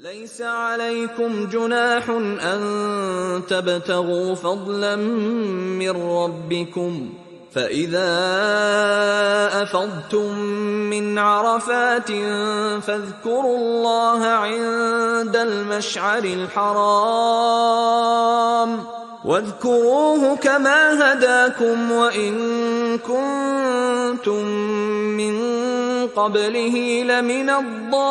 ليس عليكم جناح أن تبتغوا فضلا من ربكم فإذا أفضتم من عرفات فاذكروا الله عند المشعر الحرام واذكروه كما هداكم وإن كنتم من قبله لمن الضالين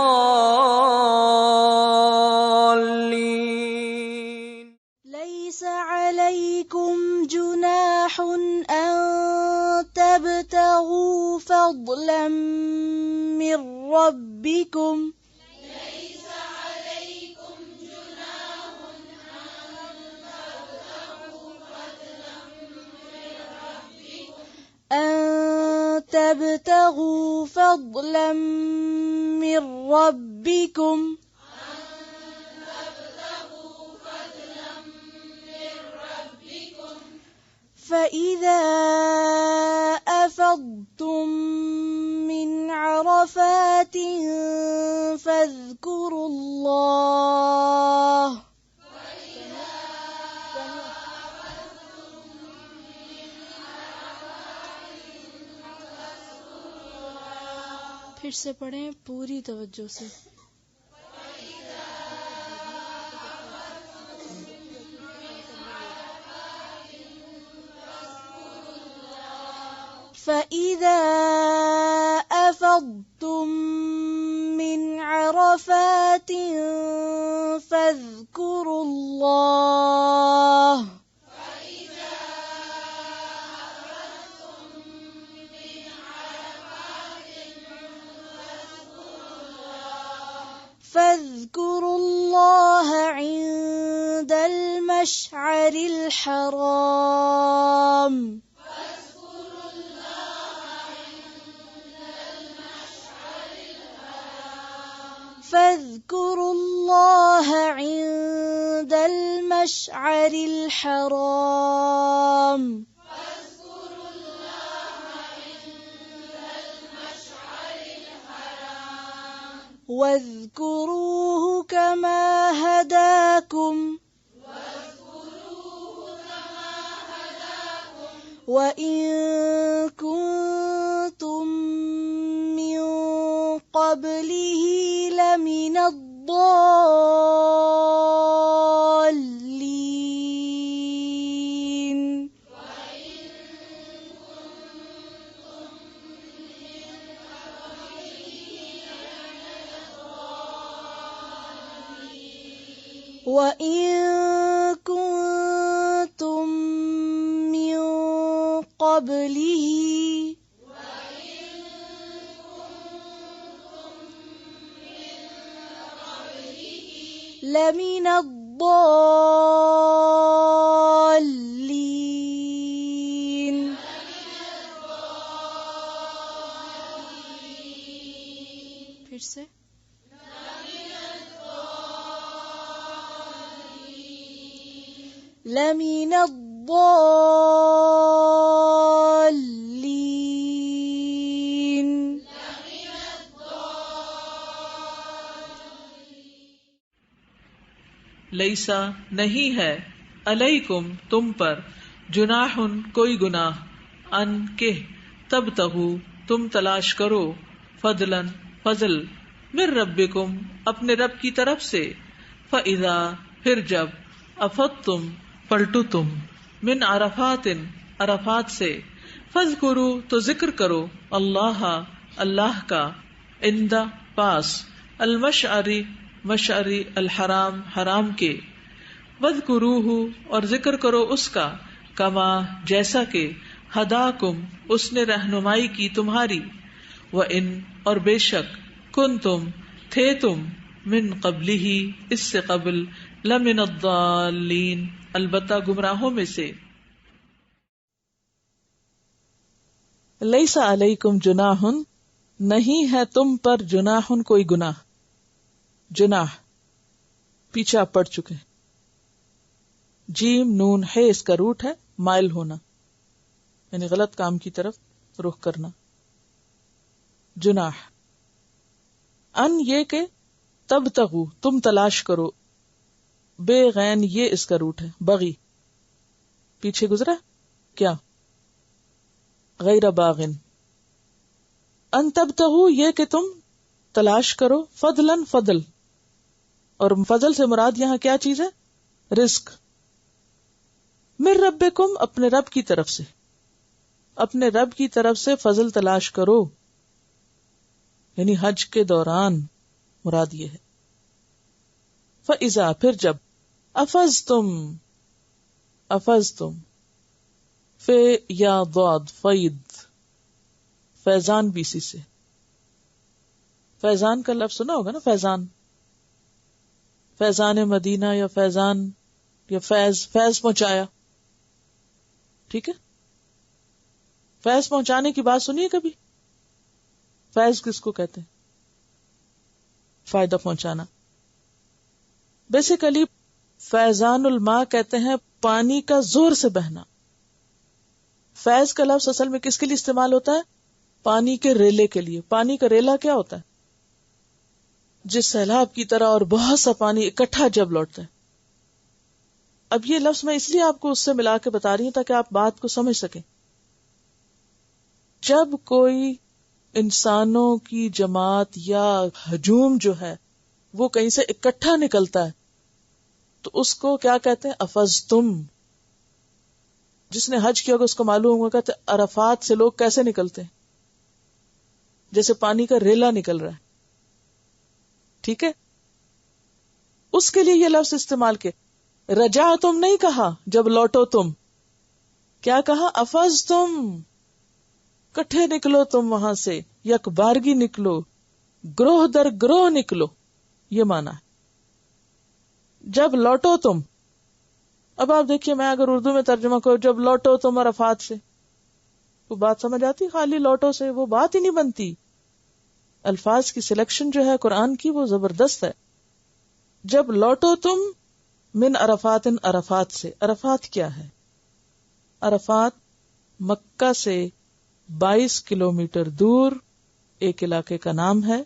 ليس عليكم جناح أن تبتغوا فضلا من ربكم أن تبتغوا فضلا من ربكم فإذا أفضتم من عرفات فاذكروا الله پھر سے پڑھیں پوری توجہ سے فَإِذَا أَفَضْتُم مِّنْ عَرَفَاتٍ فَاذْكُرُوا اللَّهَ فاذكروا الله عند المشعر الحرام فاذكروا الله عند المشعر الحرام واذكروه كما هداكم وإن كنتم من قبله لمن الضالين وَإِن كُنتُم مِّن قَبْلِهِ لَمِنَ الضَّالِّينَ پھر سے لَمِنَ الضَّالِّينَ لیسا نہیں ہے علیکم تم پر جناح کوئی گناہ ان کہ تبتغوا تم تلاش کرو فضلا فضل من ربکم اپنے رب کی طرف سے فاذا پھر جب افضتم پلٹو تم من عرفات عرفات سے فاذکروا تو ذکر کرو اللہ اللہ کا عند پاس المشعری مشعری الحرام حرام کے واذکروہ اور ذکر کرو اس کا کما جیسا کہ ہداکم اس نے رہنمائی کی تمہاری وان اور بے شک کنتم تھے تم من قبلہ اس سے قبل لمن الضالین البتہ گمراہوں میں سے لیس علیکم جناح نہیں ہے تم پر جناح کوئی گناہ جناح پیچھے آپ پڑھ چکے جیم نون ہے اس کا روٹ ہے مائل ہونا یعنی غلط کام کی طرف رخ کرنا جناح ان یہ کہ تبتغوا تم تلاش کرو، بے غین یہ اس کا روٹ ہے، بغی پیچھے گزرا کیا، غیر باغن، ان تبتغوا یہ کہ تم تلاش کرو، فضلاً فضل، اور فضل سے مراد یہاں کیا چیز ہے؟ رزق، من ربکم اپنے رب کی طرف سے، اپنے رب کی طرف سے فضل تلاش کرو، یعنی حج کے دوران مراد یہ ہے۔ فَإِذَا پھر جب افضتم فے یا ضاد فید فیضان بیسی سے، فیضان کا لفظ سنا ہوگا نا، فیضان مدینہ یا فیضان یا فیض پہنچایا، ٹھیک ہے، فیض پہنچانے کی بات سنیے کبھی؟ فیض کس کو کہتے ہیں؟ فائدہ پہنچانا۔ بیسیکلی فیضان الماء کہتے ہیں پانی کا زور سے بہنا۔ فیض کا لفظ اصل میں کس کے لیے استعمال ہوتا ہے؟ پانی کے ریلے کے لیے۔ پانی کا ریلا کیا ہوتا ہے؟ جس سیلاب کی طرح اور بہت سا پانی اکٹھا جب لوٹتا ہے۔ اب یہ لفظ میں اس لیے آپ کو اس سے ملا کے بتا رہی ہوں تاکہ آپ بات کو سمجھ سکیں۔ جب کوئی انسانوں کی جماعت یا ہجوم جو ہے وہ کہیں سے اکٹھا نکلتا ہے تو اس کو کیا کہتے ہیں؟ افضتم۔ جس نے حج کیا ہوگا اس کو معلوم ہوگا کہ عرفات سے لوگ کیسے نکلتے ہیں، جیسے پانی کا ریلا نکل رہا ہے، ٹھیک ہے۔ اس کے لیے یہ لفظ استعمال کے رجا تم نہیں کہا، جب لوٹو تم کیا کہا؟ افضتم، کٹھے نکلو تم وہاں سے، یک بارگی نکلو، گروہ در گروہ نکلو، یہ مانا ہے جب لوٹو تم۔ اب آپ دیکھیے میں اگر اردو میں ترجمہ کروں جب لوٹو تم عرفات سے، وہ بات سمجھ آتی؟ خالی لوٹو سے وہ بات ہی نہیں بنتی۔ الفاظ کی سلیکشن جو ہے قرآن کی وہ زبردست ہے۔ جب لوٹو تم من عرفات، عرفات سے۔ عرفات کیا ہے؟ عرفات مکہ سے 22 کلومیٹر دور ایک علاقے کا نام ہے،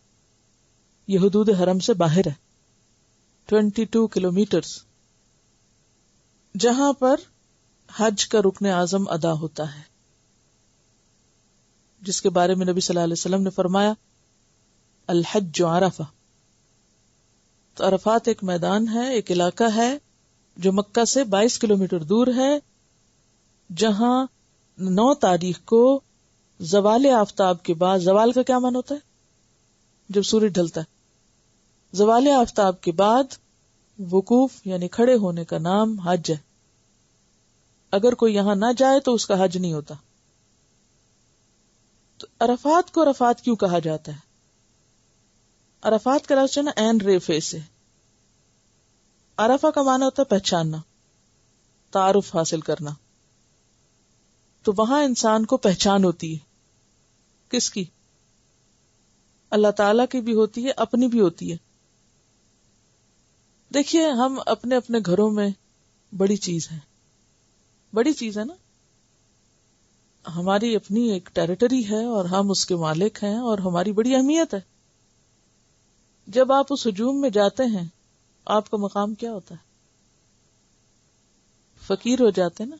یہ حدود حرم سے باہر ہے، 22 کلومیٹرز، جہاں پر حج کا رکن اعظم ادا ہوتا ہے، جس کے بارے میں نبی صلی اللہ علیہ وسلم نے فرمایا الحج عرفہ۔ تو عرفات ایک میدان ہے، ایک علاقہ ہے جو مکہ سے 22 کلومیٹر دور ہے، جہاں 9 تاریخ کو زوال آفتاب کے بعد، زوال کا کیا معنی ہوتا ہے؟ جب سورج ڈھلتا ہے، زوال آفتاب کے بعد وقوف یعنی کھڑے ہونے کا نام حج ہے۔ اگر کوئی یہاں نہ جائے تو اس کا حج نہیں ہوتا۔ تو عرفات کو عرفات کیوں کہا جاتا ہے؟ عرفات کا لفظ ہے نا عین ریفے سے۔ عرفہ کا معنی ہوتا ہے پہچاننا، تعارف حاصل کرنا۔ تو وہاں انسان کو پہچان ہوتی ہے، کس کی؟ اللہ تعالیٰ کی بھی ہوتی ہے، اپنی بھی ہوتی ہے۔ دیکھیے ہم اپنے اپنے گھروں میں بڑی چیز ہے نا، ہماری اپنی ایک ٹیریٹری ہے اور ہم اس کے مالک ہیں اور ہماری بڑی اہمیت ہے۔ جب آپ اس ہجوم میں جاتے ہیں آپ کا مقام کیا ہوتا ہے؟ فقیر ہو جاتے ہیں نا،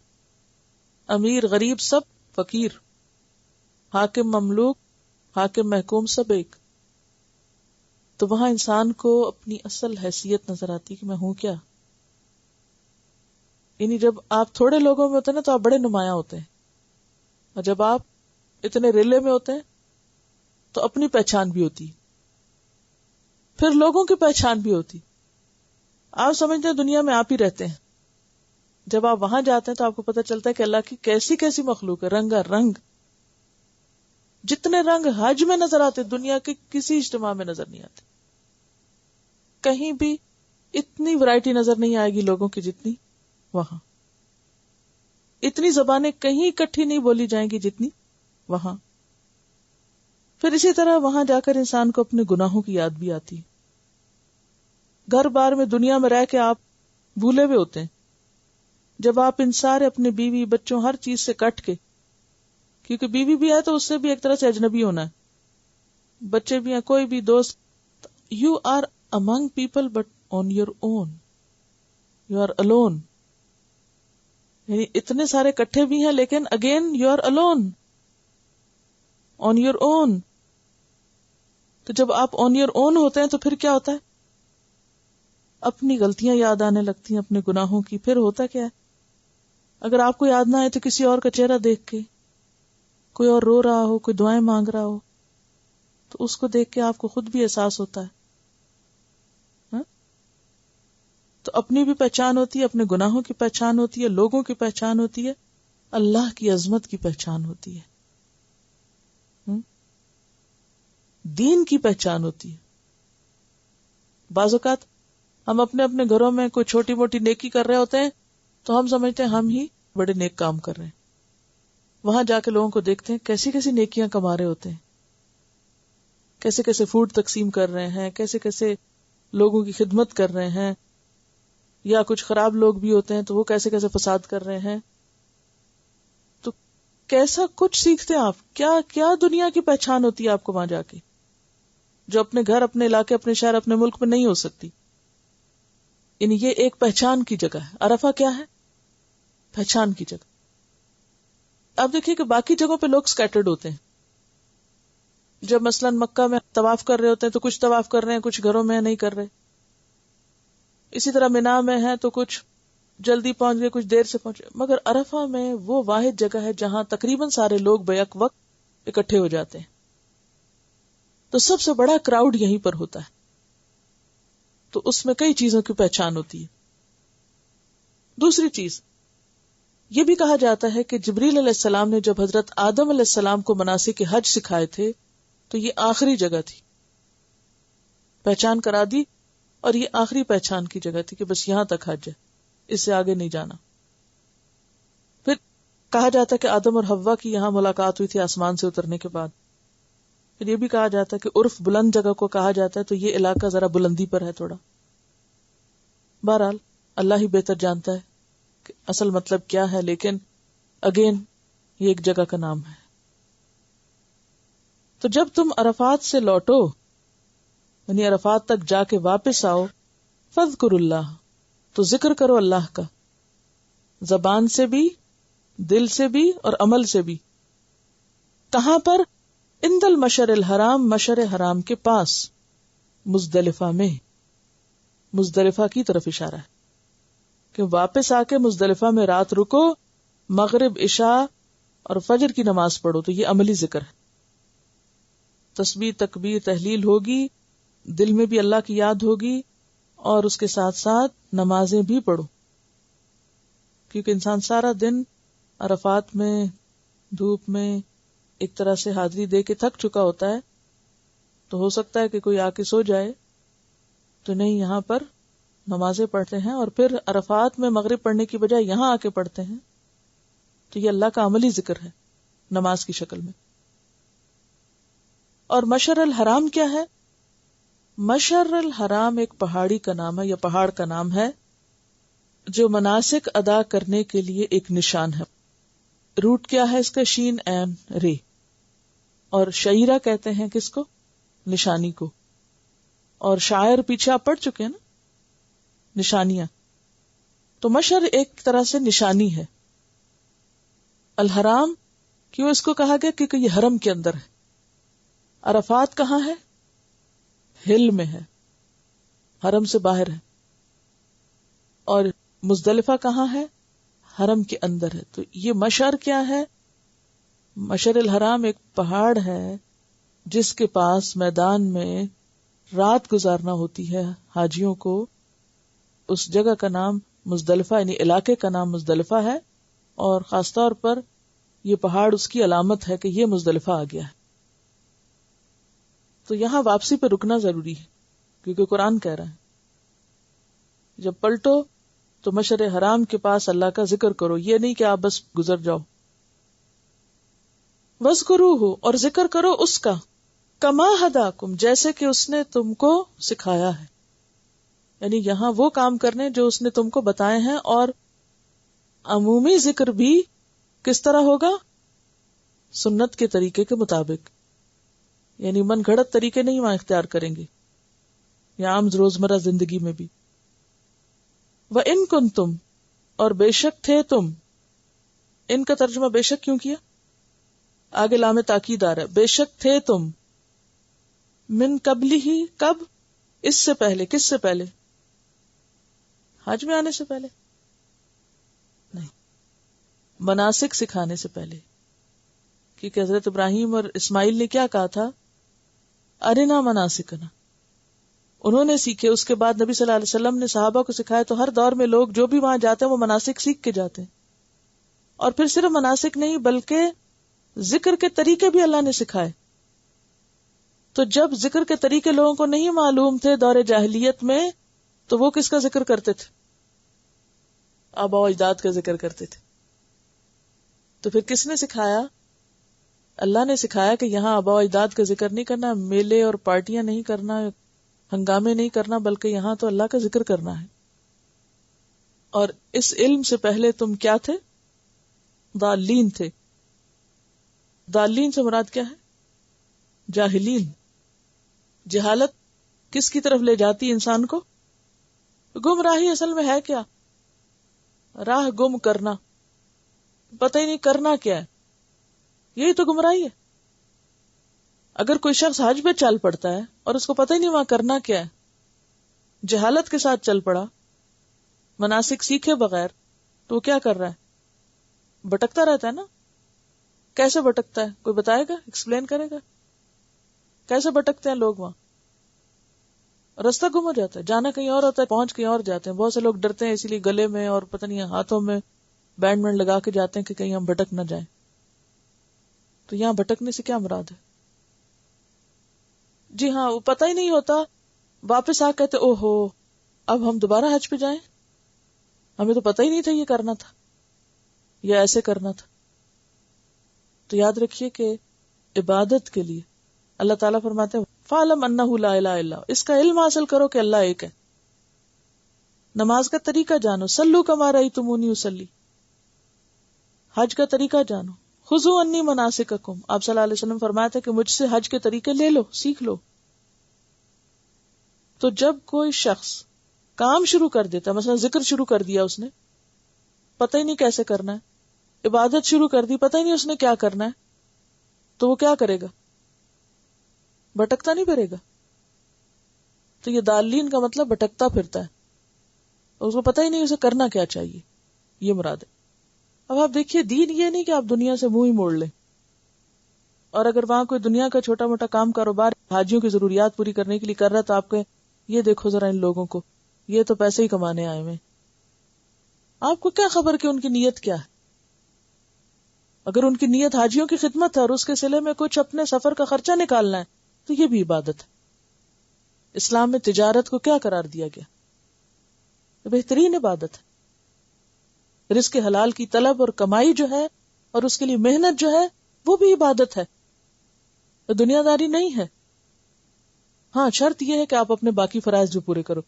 امیر غریب سب فقیر، حاکم مملوک حاکم محکوم سب ایک۔ تو وہاں انسان کو اپنی اصل حیثیت نظر آتی کہ میں ہوں کیا۔ یعنی جب آپ تھوڑے لوگوں میں ہوتے ہیں نا تو آپ بڑے نمایاں ہوتے ہیں، اور جب آپ اتنے ریلے میں ہوتے ہیں تو اپنی پہچان بھی ہوتی، پھر لوگوں کی پہچان بھی ہوتی۔ آپ سمجھتے ہیں دنیا میں آپ ہی رہتے ہیں، جب آپ وہاں جاتے ہیں تو آپ کو پتہ چلتا ہے کہ اللہ کی کیسی کیسی مخلوق ہے، رنگا رنگ۔ جتنے رنگ حج میں نظر آتے دنیا کے کسی اجتماع میں نظر نہیں آتے، کہیں بھی اتنی ورائٹی نظر نہیں آئے گی لوگوں کی جتنی وہاں، اتنی زبانیں کہیں اکٹھی نہیں بولی جائیں گی جتنی وہاں۔ پھر اسی طرح وہاں جا کر انسان کو اپنے گناہوں کی یاد بھی آتی۔ گھر بار میں دنیا میں رہ کے آپ بھولے ہوئے ہوتے ہیں، جب آپ ان سارے اپنے بیوی بچوں ہر چیز سے کٹ کے، کیونکہ بیوی بھی ہے تو اس سے بھی ایک طرح سے اجنبی ہونا ہے، بچے بھی ہیں، کوئی بھی دوست، you are among people but on your own. You are alone. یعنی اتنے سارے کٹھے بھی ہیں لیکن again you are alone. On your own. تو جب آپ on your own ہوتے ہیں تو پھر کیا ہوتا ہے؟ اپنی غلطیاں یاد آنے لگتی ہیں، اپنے گناہوں کی. پھر ہوتا کیا ہے؟ اگر آپ کو یاد نہ آئے تو کسی اور کا چہرہ دیکھ کے، کوئی اور رو رہا ہو، کوئی دعائیں مانگ رہا ہو، تو اس کو دیکھ کے آپ کو خود بھی احساس ہوتا ہے. تو اپنی بھی پہچان ہوتی ہے، اپنے گناہوں کی پہچان ہوتی ہے، لوگوں کی پہچان ہوتی ہے، اللہ کی عظمت کی پہچان ہوتی ہے، دین کی پہچان ہوتی ہے. بعض اوقات ہم اپنے اپنے گھروں میں کوئی چھوٹی موٹی نیکی کر رہے ہوتے ہیں تو ہم سمجھتے ہیں ہم ہی بڑے نیک کام کر رہے ہیں. وہاں جا کے لوگوں کو دیکھتے ہیں کیسی کیسی نیکیاں کما رہے ہوتے ہیں، کیسے کیسے فوڈ تقسیم کر رہے ہیں، کیسے کیسے لوگوں کی خدمت کر رہے ہیں، یا کچھ خراب لوگ بھی ہوتے ہیں تو وہ کیسے کیسے فساد کر رہے ہیں. تو کیسا کچھ سیکھتے ہیں آپ، کیا کیا دنیا کی پہچان ہوتی ہے آپ کو وہاں جا کے، جو اپنے گھر، اپنے علاقے، اپنے شہر، اپنے ملک میں نہیں ہو سکتی. یعنی یہ ایک پہچان کی جگہ ہے. عرفہ کیا ہے؟ پہچان کی جگہ. آپ دیکھیے کہ باقی جگہوں پہ لوگ سکیٹرڈ ہوتے ہیں. جب مثلا مکہ میں طواف کر رہے ہوتے ہیں تو کچھ طواف کر رہے ہیں، کچھ گھروں میں نہیں کر رہے. اسی طرح مینا میں ہے تو کچھ جلدی پہنچ گئے، کچھ دیر سے پہنچے. مگر عرفہ میں وہ واحد جگہ ہے جہاں تقریباً سارے لوگ بیک وقت اکٹھے ہو جاتے ہیں. تو سب سے بڑا کراؤڈ یہیں پر ہوتا ہے. تو اس میں کئی چیزوں کی پہچان ہوتی ہے. دوسری چیز یہ بھی کہا جاتا ہے کہ جبریل علیہ السلام نے جب حضرت آدم علیہ السلام کو مناسک حج سکھائے تھے تو یہ آخری جگہ تھی، پہچان کرا دی، اور یہ آخری پہچان کی جگہ تھی کہ بس یہاں تک حج ہے، اس سے آگے نہیں جانا. پھر کہا جاتا ہے کہ آدم اور حوا کی یہاں ملاقات ہوئی تھی آسمان سے اترنے کے بعد. پھر یہ بھی کہا جاتا ہے کہ عرف بلند جگہ کو کہا جاتا ہے، تو یہ علاقہ ذرا بلندی پر ہے تھوڑا. بہرحال اللہ ہی بہتر جانتا ہے کہ اصل مطلب کیا ہے، لیکن اگین یہ ایک جگہ کا نام ہے. تو جب تم عرفات سے لوٹو، یعنی عرفات تک جا کے واپس آؤ، فاذکروا اللہ، تو ذکر کرو اللہ کا، زبان سے بھی، دل سے بھی اور عمل سے بھی. کہاں پر؟ عند المشعر الحرام، مشعر حرام کے پاس، مزدلفہ میں. مزدلفہ کی طرف اشارہ ہے کہ واپس آ کے مزدلفہ میں رات رکو، مغرب، عشاء اور فجر کی نماز پڑھو. تو یہ عملی ذکر ہے. تسبیح، تکبیر، تحلیل ہوگی، دل میں بھی اللہ کی یاد ہوگی، اور اس کے ساتھ ساتھ نمازیں بھی پڑھو. کیونکہ انسان سارا دن عرفات میں دھوپ میں ایک طرح سے حاضری دے کے تھک چکا ہوتا ہے، تو ہو سکتا ہے کہ کوئی آ کے سو جائے. تو نہیں، یہاں پر نمازیں پڑھتے ہیں، اور پھر عرفات میں مغرب پڑھنے کی بجائے یہاں آ کے پڑھتے ہیں. تو یہ اللہ کا عملی ذکر ہے نماز کی شکل میں. اور مشعر الحرام کیا ہے؟ مشعر الحرام ایک پہاڑی کا نام ہے یا پہاڑ کا نام ہے جو مناسک ادا کرنے کے لیے ایک نشان ہے. روٹ کیا ہے اس کا؟ شین عین رے. اور شعیرہ کہتے ہیں کس کو؟ نشانی کو. اور شاعر پیچھے آپ پڑھ چکے ہیں نا، نشانیاں. تو مشعر ایک طرح سے نشانی ہے. الحرام کیوں اس کو کہا گیا؟ کیونکہ یہ حرم کے اندر ہے. عرفات کہاں ہے؟ ہل میں ہے، حرم سے باہر ہے. اور مزدلفہ کہاں ہے؟ حرم کے اندر ہے. تو یہ مشعر کیا ہے؟ مشعر الحرام ایک پہاڑ ہے جس کے پاس میدان میں رات گزارنا ہوتی ہے حاجیوں کو. اس جگہ کا نام مزدلفہ، یعنی علاقے کا نام مزدلفہ ہے، اور خاص طور پر یہ پہاڑ اس کی علامت ہے کہ یہ مزدلفہ آ گیا ہے. تو یہاں واپسی پہ رکنا ضروری ہے، کیونکہ قرآن کہہ رہا ہے جب پلٹو تو مشعر حرام کے پاس اللہ کا ذکر کرو. یہ نہیں کہ آپ بس گزر جاؤ. وَاذْكُرُوهُ، اور ذکر کرو اس کا، کما ہداکم، جیسے کہ اس نے تم کو سکھایا ہے. یعنی یہاں وہ کام کرنے جو اس نے تم کو بتائے ہیں. اور عمومی ذکر بھی کس طرح ہوگا؟ سنت کے طریقے کے مطابق. یعنی من گھڑت طریقے نہیں وہاں اختیار کریں گے. یا عام روزمرہ زندگی میں بھی. وَإِن كُنتُم، اور بے شک تھے تم. ان کا ترجمہ بے شک کیوں کیا؟ آگے لام تاکید آ رہا ہے. بے شک تھے تم. من قبلہ، کب؟ اس سے پہلے. کس سے پہلے؟ حج میں آنے سے پہلے نہیں، مناسک سکھانے سے پہلے. کیونکہ حضرت ابراہیم اور اسماعیل نے کیا کہا تھا؟ ارنا مناسکنا. انہوں نے سیکھے. اس کے بعد نبی صلی اللہ علیہ وسلم نے صحابہ کو سکھایا. تو ہر دور میں لوگ جو بھی وہاں جاتے ہیں وہ مناسک سیکھ کے جاتے ہیں. اور پھر صرف مناسک نہیں بلکہ ذکر کے طریقے بھی اللہ نے سکھائے. تو جب ذکر کے طریقے لوگوں کو نہیں معلوم تھے دور جاہلیت میں، تو وہ کس کا ذکر کرتے تھے؟ آباء و اجداد کا ذکر کرتے تھے. تو پھر کس نے سکھایا؟ اللہ نے سکھایا کہ یہاں آباء و اجداد کا ذکر نہیں کرنا، میلے اور پارٹیاں نہیں کرنا، ہنگامے نہیں کرنا، بلکہ یہاں تو اللہ کا ذکر کرنا ہے. اور اس علم سے پہلے تم کیا تھے؟ ضالین تھے. ضالین سے مراد کیا ہے؟ جاہلین. جہالت کس کی طرف لے جاتی انسان کو؟ گمراہی اصل میں ہے کیا؟ راہ گم کرنا، پتہ ہی نہیں کرنا کیا ہے. یہی تو گمراہی ہے. اگر کوئی شخص حج پہ چل پڑتا ہے اور اس کو پتہ ہی نہیں وہاں کرنا کیا ہے، جہالت کے ساتھ چل پڑا، مناسک سیکھے بغیر، تو وہ کیا کر رہا ہے؟ بھٹکتا رہتا ہے نا. کیسے بھٹکتا ہے؟ کوئی بتائے گا؟ ایکسپلین کرے گا؟ کیسے بھٹکتے ہیں لوگ؟ وہاں رستہ گم ہو جاتا ہے، جانا کہیں اور ہوتا ہے، پہنچ کہیں اور جاتے ہیں. بہت سے لوگ ڈرتے ہیں اسی لیے گلے میں اور پتہ نہیں ہاتھوں میں بینڈ وینڈ لگا کے جاتے ہیں کہ کہیں ہم بھٹک نہ جائیں. تو یہاں بھٹکنے سے کیا مراد ہے؟ جی ہاں، وہ پتہ ہی نہیں ہوتا، واپس آ کہتے او ہو اب ہم دوبارہ حج پہ جائیں، ہمیں تو پتہ ہی نہیں تھا یہ کرنا تھا یا ایسے کرنا تھا. تو یاد رکھیے کہ عبادت کے لیے اللہ تعالیٰ فرماتے ہیں فَعْلَمْ أَنَّهُ لَا إِلَهَ إِلَّا هُوَ. اس کا علم حاصل کرو کہ اللہ ایک ہے. نماز کا طریقہ جانو. صلو کما رأیتمونی اصلی. حج کا طریقہ جانو. خذوا عنی مناسککم. آپ صلی اللہ علیہ وسلم فرمایا تھا کہ مجھ سے حج کے طریقے لے لو، سیکھ لو. تو جب کوئی شخص کام شروع کر دیتا، مثلا ذکر شروع کر دیا اس نے، پتہ ہی نہیں کیسے کرنا ہے، عبادت شروع کر دی، پتہ ہی نہیں اس نے کیا کرنا ہے، تو وہ کیا کرے گا؟ بھٹکتا نہیں پھرے گا. تو یہ دالین کا مطلب بھٹکتا پھرتا ہے، اس کو پتہ ہی نہیں اسے کرنا کیا چاہیے. یہ مراد ہے. اب آپ دیکھیے، دین یہ نہیں کہ آپ دنیا سے منہ ہی موڑ لیں، اور اگر وہاں کوئی دنیا کا چھوٹا موٹا کام کاروبار حاجیوں کی ضروریات پوری کرنے کے لیے کر رہا ہے تو آپ کہیں یہ دیکھو ذرا ان لوگوں کو، یہ تو پیسے ہی کمانے آئے ہوئے. آپ کو کیا خبر کہ ان کی نیت کیا ہے؟ اگر ان کی نیت حاجیوں کی خدمت ہے اور اس کے صلے میں کچھ اپنے سفر کا خرچہ نکالنا ہے تو یہ بھی عبادت ہے. اسلام میں تجارت کو کیا قرار دیا گیا؟ بہترین عبادت ہے. رزق حلال کی طلب اور کمائی جو ہے اور اس کے لیے محنت جو ہے وہ بھی عبادت ہے، دنیا داری نہیں ہے. ہاں، شرط یہ ہے کہ آپ اپنے باقی فرائض بھی پورے کرو.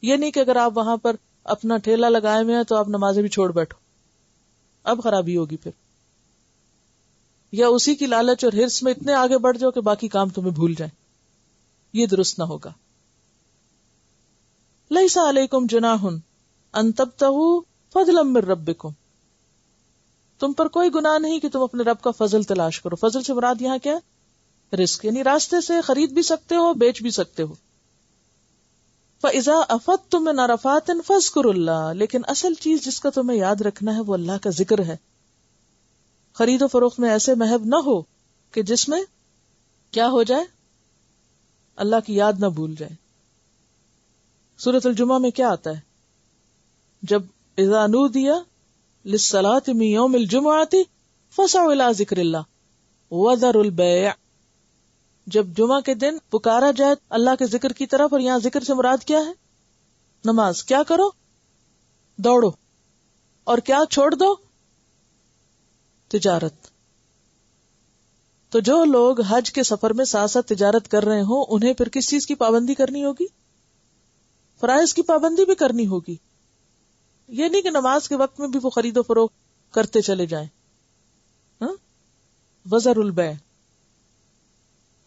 یہ نہیں کہ اگر آپ وہاں پر اپنا ٹھیلا لگائے ہوئے ہیں تو آپ نمازیں بھی چھوڑ بیٹھو، اب خرابی ہوگی پھر. یا اسی کی لالچ اور ہرس میں اتنے آگے بڑھ جاؤ کہ باقی کام تمہیں بھول جائیں، یہ درست نہ ہوگا. لیس علیکم جناح ان تبتغوا فضلا من ربکم. تم پر کوئی گناہ نہیں کہ تم اپنے رب کا فضل تلاش کرو. فضل سے مراد یہاں کیا؟ رزق، یعنی راستے سے خرید بھی سکتے ہو، بیچ بھی سکتے ہو. فَإِذَا أَفَضْتُم مِّنْ عَرَفَاتٍ فَاذْكُرُوا اللَّهَ. لیکن اصل چیز جس کا تمہیں یاد رکھنا ہے وہ اللہ کا ذکر ہے. خرید و فروخت میں ایسے محب نہ ہو کہ جس میں کیا ہو جائے؟ اللہ کی یاد نہ بھول جائے. سورۃ الجمعہ میں کیا آتا ہے؟ جب اذا نودی للصلاة من یوم الجمعۃ فسعوا الی ذکر اللہ وذروا البیع. جب جمعہ کے دن پکارا جائے اللہ کے ذکر کی طرف، اور یہاں ذکر سے مراد کیا ہے؟ نماز. کیا کرو؟ دوڑو. اور کیا چھوڑ دو؟ تجارت. تو جو لوگ حج کے سفر میں ساتھ ساتھ تجارت کر رہے ہوں انہیں پھر کس چیز کی پابندی کرنی ہوگی؟ فرائض کی پابندی بھی کرنی ہوگی. یہ نہیں کہ نماز کے وقت میں بھی وہ خرید و فروخت کرتے چلے جائیں. وذروا البیع.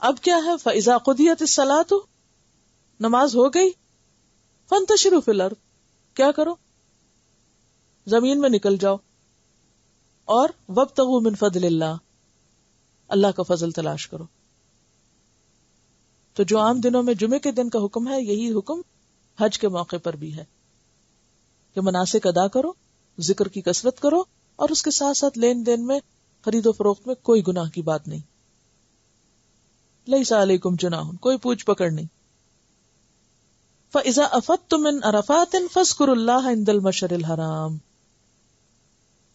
اب کیا ہے؟ فَإِذَا قُضِيَتِ الصَّلَاةُ. نماز ہو گئی، فانتشروا فی الارض، کیا کرو؟ زمین میں نکل جاؤ، اور وابتغوا من فضل اللہ، اللہ کا فضل تلاش کرو. تو جو عام دنوں میں جمعے کے دن کا حکم ہے، یہی حکم حج کے موقع پر بھی ہے کہ مناسک ادا کرو، ذکر کی کثرت کرو، اور اس کے ساتھ ساتھ لین دین میں، خرید و فروخت میں کوئی گناہ کی بات نہیں. لیس علیکم جناح، کوئی پوچھ پکڑ نہیں. فَإِذَا أَفَضْتُم مِّنْ عَرَفَاتٍ فَاذْكُرُوا اللَّهَ عِندَ الْمَشْعَرِ الْحَرَامِ،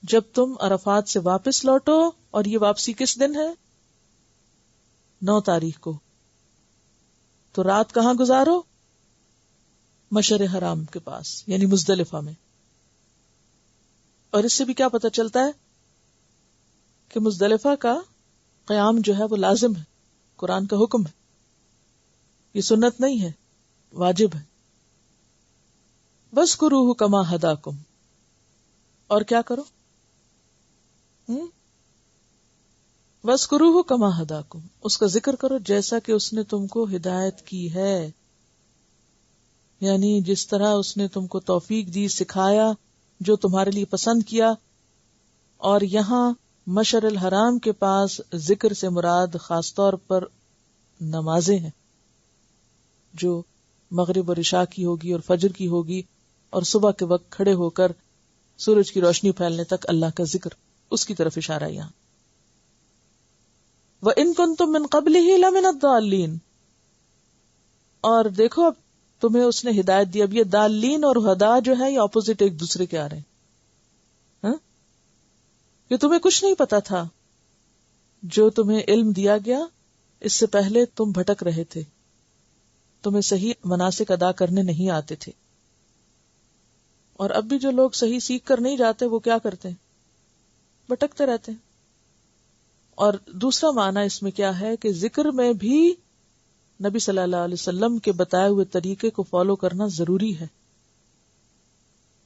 جب تم عرفات سے واپس لوٹو، اور یہ واپسی کس دن ہے؟ 9 تاریخ کو. تو رات کہاں گزارو؟ مشعر حرام کے پاس، یعنی مزدلفہ میں. اور اس سے بھی کیا پتہ چلتا ہے کہ مزدلفہ کا قیام جو ہے وہ لازم ہے، قرآن کا حکم ہے، یہ سنت نہیں ہے، واجب ہے. وَاذْكُرُوهُ كَمَا هَدَاكُمْ، اور کیا کرو؟ وَاذْكُرُوهُ كَمَا هَدَاكُمْ، اس کا ذکر کرو جیسا کہ اس نے تم کو ہدایت کی ہے، یعنی جس طرح اس نے تم کو توفیق دی، سکھایا، جو تمہارے لیے پسند کیا. اور یہاں مشعر الحرام کے پاس ذکر سے مراد خاص طور پر نمازیں ہیں، جو مغرب اور عشاء کی ہوگی اور فجر کی ہوگی، اور صبح کے وقت کھڑے ہو کر سورج کی روشنی پھیلنے تک اللہ کا ذکر، اس کی طرف اشارہ یہاں. وَإِن كُنتُم مِّن قَبْلِهِ لَمِنَ الضَّالِّينَ، اور دیکھو اب تمہیں اس نے ہدایت دی. اب یہ دالین اور ہدا جو ہے یہ اپوزٹ ایک دوسرے کے آ رہے ہیں. کہ تمہیں کچھ نہیں پتا تھا، جو تمہیں علم دیا گیا اس سے پہلے تم بھٹک رہے تھے، تمہیں صحیح مناسک ادا کرنے نہیں آتے تھے. اور اب بھی جو لوگ صحیح سیکھ کر نہیں جاتے وہ کیا کرتے ہیں؟ بھٹکتے رہتے ہیں. اور دوسرا معنی اس میں کیا ہے کہ ذکر میں بھی نبی صلی اللہ علیہ وسلم کے بتائے ہوئے طریقے کو فالو کرنا ضروری ہے.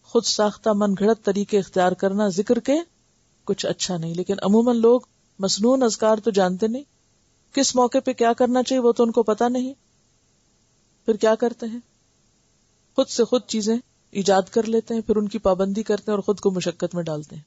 خود ساختہ من گھڑت طریقے اختیار کرنا ذکر کے کچھ اچھا نہیں. لیکن عموماً لوگ مسنون اذکار تو جانتے نہیں، کس موقع پہ کیا کرنا چاہیے وہ تو ان کو پتا نہیں. پھر کیا کرتے ہیں؟ خود سے خود چیزیں ایجاد کر لیتے ہیں، پھر ان کی پابندی کرتے ہیں اور خود کو مشقت میں ڈالتے ہیں.